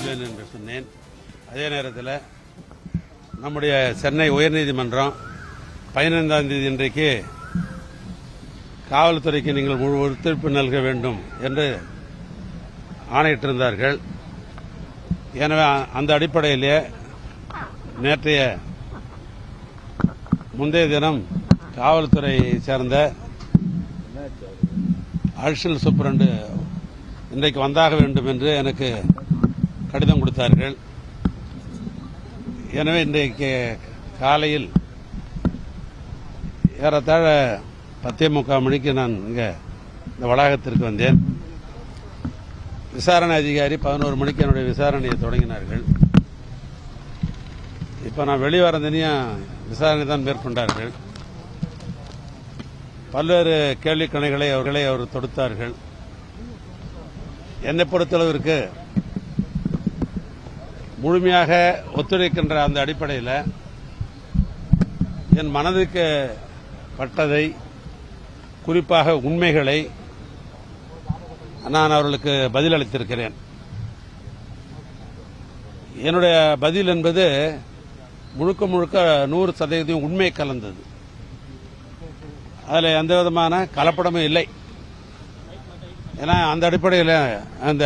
சொல்வேன் என்று சொன்னேன். அதே நேரத்தில் நம்முடைய சென்னை உயர்நீதிமன்றம் 15ஆம் தேதி இன்றைக்கு காவல்துறைக்கு நீங்கள் முழு ஒத்துழைப்பு நல்க வேண்டும் என்று ஆணையிட்டிருந்தார்கள். எனவே அந்த அடிப்படையிலே முந்தைய தினம் காவல்துறையை சேர்ந்த அடிஷனல் சூப்பரண்டு இன்றைக்கு வந்தாக வேண்டும் என்று எனக்கு கடிதம் கொடுத்தார்கள். எனவே இன்றைக்கு காலையில் ஏறத்தாழ 10:45 மணிக்கு நான் இங்கே இந்த வளாகத்திற்கு வந்தேன். விசாரணை அதிகாரி 11 மணிக்கு என்னுடைய விசாரணையை தொடங்கினார்கள். இப்போ நான் வெளிவரந்தனையும் விசாரணை தான் மேற்கொண்டார்கள். பல்வேறு கேள்வி கணைகளை அவர் தொடுத்தார்கள். என்னை பொறுத்தளவிற்கு முழுமையாக ஒத்துழைக்கின்ற அந்த அடிப்படையில் என் மனதுக்கு பட்டதை, குறிப்பாக உண்மைகளை நான் அவர்களுக்கு பதில் அளித்திருக்கிறேன். என்னுடைய பதில் என்பது முழுக்க 100% உண்மை கலந்தது. அதில் எந்த விதமான கலப்படமும் இல்லை. ஏன்னா அந்த அடிப்படையில் அந்த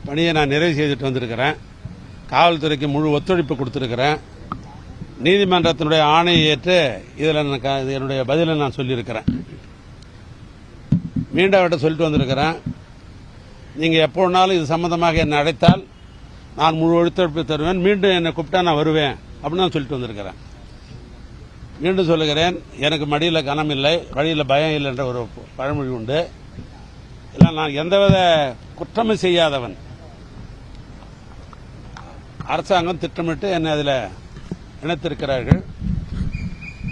பணியை நான் நிறைவு செய்துட்டு வந்திருக்கிறேன். காவல்துறைக்கு முழு ஒத்துழைப்பு கொடுத்திருக்கிறேன். நீதிமன்றத்தினுடைய ஆணையை ஏற்று இதில் என்னுடைய பதிலை நான் சொல்லியிருக்கிறேன். மீண்டும் அவர்கிட்ட சொல்லிட்டு வந்திருக்கிறேன். நீங்கள் எப்போ வேணாலும் இது சம்பந்தமாக என்னை அழைத்தால் நான் முழு ஒத்துழைப்பு தருவேன். மீண்டும் என்னை கூப்பிட்டா நான் வருவேன் அப்படின்னு நான் சொல்லிட்டு வந்திருக்கிறேன். மீண்டும் சொல்லுகிறேன், எனக்கு மடியில் கனம் இல்லை, வழியில் பயம் இல்லை என்ற ஒரு பழமொழி உண்டு. இல்லை, நான் எந்தவித குற்றமும் செய்யாதவன். அரசாங்கம் திட்டமிட்டு என்னை அதில் இணைத்திருக்கிறார்கள்.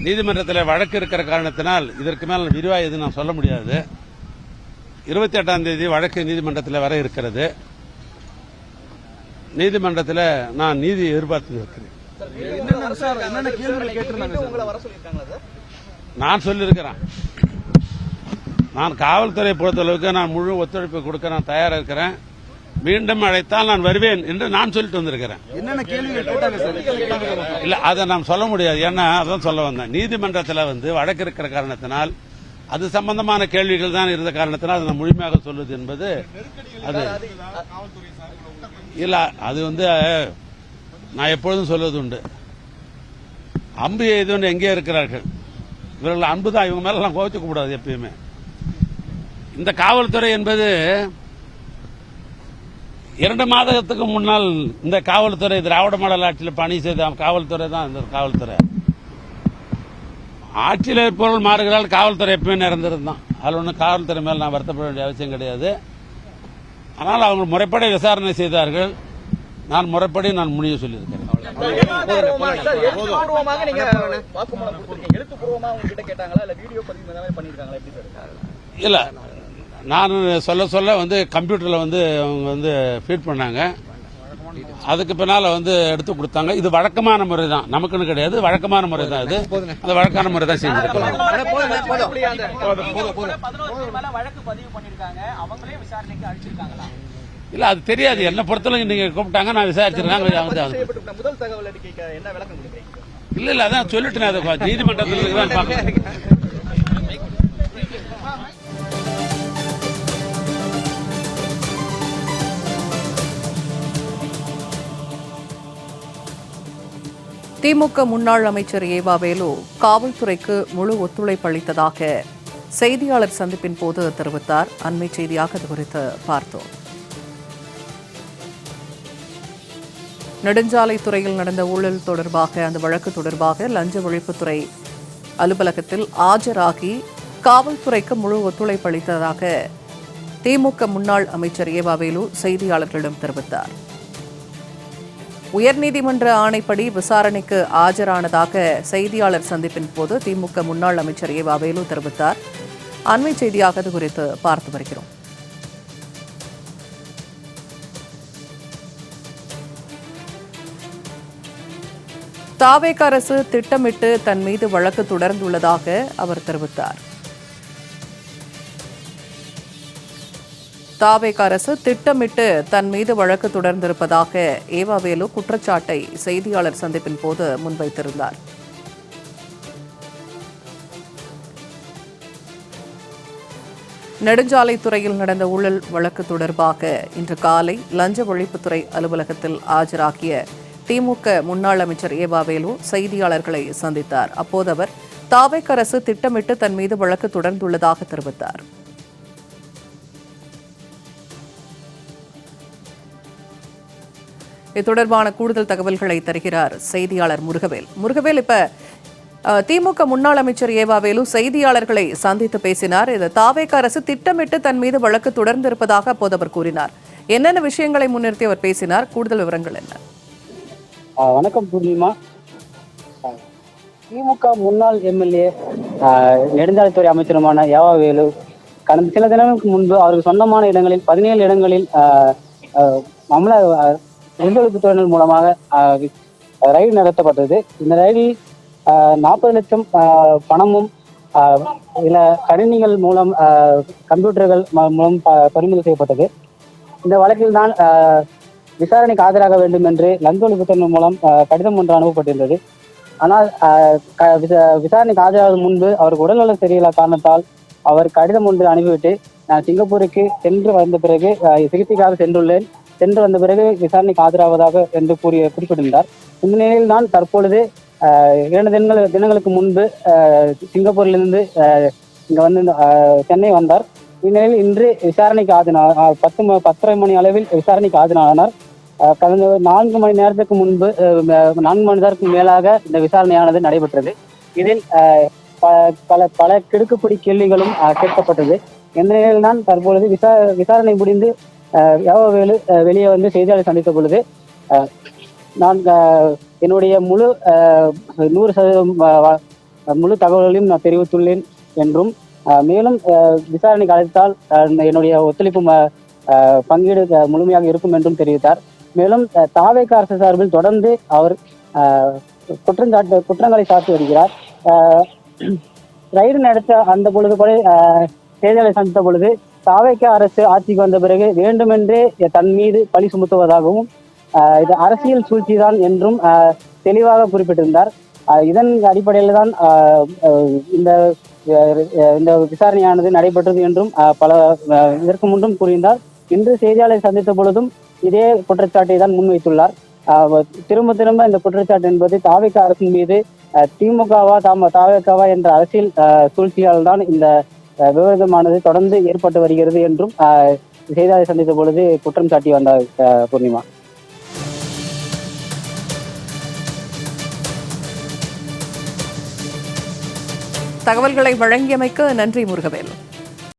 நீதிமன்றத்தில் வழக்கு இருக்கிற காரணத்தினால் இதற்கு மேல் விரிவாக எதுவும் நான் சொல்ல முடியாது. 28ஆம் தேதி வழக்கு நீதிமன்றத்தில் வர இருக்கிறது. நீதிமன்றத்தில் நான் நீதி எதிர்பார்த்து இருக்கிறேன். நான் சொல்லியிருக்கிறேன், நான் காவல்துறை பொறுத்தளவுக்கு நான் முழு ஒத்துழைப்பு கொடுக்க நான் தயாராக இருக்கிறேன். மீண்டும் அழைத்தால் நான் வருவேன் என்று நான் சொல்லிட்டு வந்திருக்கிறேன். இல்ல, அதை நான் சொல்ல முடியாது. ஏன்னா அதான் சொல்ல வந்தேன். நீதிமன்றத்தில் வழக்கு இருக்கிற காரணத்தினால் அது சம்பந்தமான கேள்விகள் தான் இருந்த காரணத்தினால் அதை நான் முழுமையாக சொல்வது என்பது அது இல்ல. அது நான் எப்பொழுதும் சொல்வது உண்டு, அம்பு எய்தவன் எங்கே இருக்கிறார்கள். இவர்கள் அன்பு தான், இவங்க மேல கோவிச்சுக்க கூடாது எப்பயுமே. இந்த காவல்துறை என்பது 2 மாதத்துக்கு முன்னால் இந்த காவல்துறை திராவிட மாடல் ஆட்சியில் பணி செய்த காவல்துறை தான் இந்த காவல்துறை. ஆட்சியில் இருப்பவர்கள் மாறுகிறால் காவல்துறை எப்பயுமே நிரந்தரம். அதில் ஒன்றும் காவல்துறை மேல் நான் வருத்தப்பட வேண்டிய அவசியம் கிடையாது. ஆனால் அவங்க முறைப்படி விசாரணை செய்தார்கள். நான் முறைப்படி நான் முடிவு சொல்லியிருக்கிறேன். இல்ல, நான் சொல்ல கம்ப்யூட்டர்ல அவங்க ஃபீட் பண்ணாங்க. அதுக்கு பின்னால எடுத்து கொடுத்தாங்க. இது வழக்கமான முறை தான், நமக்குன்னு கிடையாது, வழக்கமான முறை தான். இது அந்த வழக்கான முறை தான் செஞ்சிருக்காங்க. இல்ல, அது தெரியாது. என்ன பொறுத்தவரைக்கும் நீங்க கூப்பிட்டாங்க, நான் விசாரிச்சிருக்காங்க. இல்ல, அதான் சொல்லிட்டேன். அதை நீதிமன்றத்தில் தான் பார்க்கணும். திமுக முன்னாள் அமைச்சர் ஏவா வேலு காவல்துறைக்கு முழு ஒத்துழைப்பு அளித்ததாக செய்தியாளர் சந்திப்பின் போது தெரிவித்தார். அண்மை செய்தியாக இது குறித்து பார்த்தோம். நெடுஞ்சாலைத்துறையில் நடந்த ஊழல் தொடர்பாக அந்த வழக்கு தொடர்பாக லஞ்ச ஒழிப்புத்துறை அலுவலகத்தில் ஆஜராகி காவல்துறைக்கு முழு ஒத்துழைப்பு அளித்ததாக திமுக முன்னாள் அமைச்சர் ஏவா வேலு செய்தியாளர்களிடம் தெரிவித்தார். உயர்நீதிமன்ற ஆணைப்படி விசாரணைக்கு ஆஜரானதாக செய்தியாளர் சந்திப்பின் போது திமுக முன்னாள் அமைச்சர் ஏவா வேலு தெரிவித்தார். அண்மை செய்தியாக இது குறித்து பார்த்து வருகிறோம். தாவேக அரசு திட்டமிட்டு தன் மீது வழக்கு தொடர்ந்துள்ளதாக அவர் தெரிவித்தார். தாவேக அரசு திட்டமிட்டு தன் மீது வழக்கு தொடர்ந்திருப்பதாக ஏவாவேலு குற்றச்சாட்டை செய்தியாளர் சந்திப்பின் போது முன்வைத்திருந்தார். நெடுஞ்சாலைத்துறையில் நடந்த ஊழல் வழக்கு தொடர்பாக இன்று காலை லஞ்ச ஒழிப்புத்துறை அலுவலகத்தில் ஆஜராகிய திமுக முன்னாள் அமைச்சர் ஏவாவேலு செய்தியாளர்களை சந்தித்தார். அப்போது அவர் தாவேக அரசு திட்டமிட்டு தன் மீது வழக்கு தொடர்ந்துள்ளதாக தெரிவித்தார். இது தொடர்பான கூடுதல் தகவல்களை தருகிறார் செய்தியாளர் முருகவேல். முருகவேல், இப்ப திமுக முன்னாள் அமைச்சர் ஏவாவேலு செய்தியாளர்களை சந்தித்து பேசினார். இது தாவேக அரசு திட்டமிட்டு தன் மீது வழக்கு தொடர்ந்திருப்பதாக அப்போது அவர் கூறினார். என்னென்ன விஷயங்களை முன்னிறுத்தி அவர் பேசினார்? கூடுதல் விவரங்கள் என்ன? வணக்கம் பூர்ணிமா. திமுக முன்னாள் எம்எல்ஏ நெடுஞ்சாலைத்துறை அமைச்சருமான ஏவாவேலு கடந்த சில தினங்களுக்கு முன்பு அவருக்கு சொந்தமான இடங்களில் 17 இடங்களில் அமல ஒழிப்புத்துறையினர் மூலமாக ரைடு நடத்தப்பட்டது. இந்த ரைடில் 40 லட்சம் பணமும் சில கணினிகள் மூலம் கம்ப்யூட்டர்கள் மூலம் பறிமுதல் செய்யப்பட்டது. இந்த வழக்கில் தான் விசாரணைக்கு ஆஜராக வேண்டும் என்று லஞ்ச ஒழிப்புத்துறையினர் மூலம் கடிதம் ஒன்று அனுப்பப்பட்டிருந்தது. ஆனால் விசாரணைக்கு ஆஜராகும் முன்பு அவருக்கு உடல்நலம் சரியில்லை காரணத்தால் அவர் கடிதம் ஒன்று அனுப்பிவிட்டு நான் சிங்கப்பூருக்கு சென்று வந்த பிறகு சிகிச்சைக்காக சென்று வந்த பிறகு விசாரணைக்கு ஆஜராவதாக என்று குறிப்பிட்டிருந்தார். இந்த நிலையில் தான் தற்பொழுது 2 தினங்களுக்கு முன்பு சிங்கப்பூரிலிருந்து இங்க வந்து சென்னை வந்தார். இந்நிலையில் இன்று விசாரணைக்கு ஆஜரானார். 10:30 மணி அளவில் விசாரணைக்கு ஆஜரானார். கடந்த 4 மணி நேரத்துக்கு முன்பு 4 மணி நேரத்துக்கு மேலாக இந்த விசாரணையானது நடைபெற்றது. இதில் பல கிடுக்குப்பிடி கேள்விகளும் கேட்கப்பட்டது. இந்த நிலையில் தான் தற்பொழுது விசாரணை முடிந்து ஏவாவேலு வெளியே வந்து செய்தியாளர் சந்தித்த பொழுது நான் என்னுடைய 100% முழு தகவல்களையும் நான் தெரிவித்துள்ளேன் என்றும் மேலும் விசாரணைக்கு அழைத்தால் என்னுடைய ஒத்துழைப்பு பங்கீடு முழுமையாக இருக்கும் என்றும் தெரிவித்தார். மேலும் தாவேக அரசு சார்பில் தொடர்ந்து அவர் குற்றங்களை சாட்டி வருகிறார். ரைடு நடத்த அந்த பொழுது கூட செய்தியாளரை சந்தித்த பொழுது தாவேக அரசு ஆட்சிக்கு வந்த பிறகு வேண்டுமென்றே தன் மீது பழி சுமத்துவதாகவும் இது அரசியல் சூழ்ச்சிதான் என்றும் தெளிவாக குறிப்பிட்டிருந்தார். இதன் அடிப்படையில் தான் இந்த விசாரணையானது நடைபெற்றது என்றும் இதற்கு முன்றும் கூறியிருந்தார். இன்று செய்தியாளரை சந்தித்த பொழுதும் இதே குற்றச்சாட்டை தான் முன்வைத்துள்ளார். திரும்ப இந்த குற்றச்சாட்டு என்பது தாவேக அரசின் மீது தாவேகவா என்ற அரசியல் சூழ்ச்சியால் தான் இந்த விவாதமானது தொடர்ந்து ஏற்பட்டு வருகிறது என்றும் செய்தியாளரை சந்தித்த பொழுது குற்றம் சாட்டி வந்தார். பூர்ணிமா, தகவல்களை வழங்கியமைக்கு நன்றி முருகவேல்.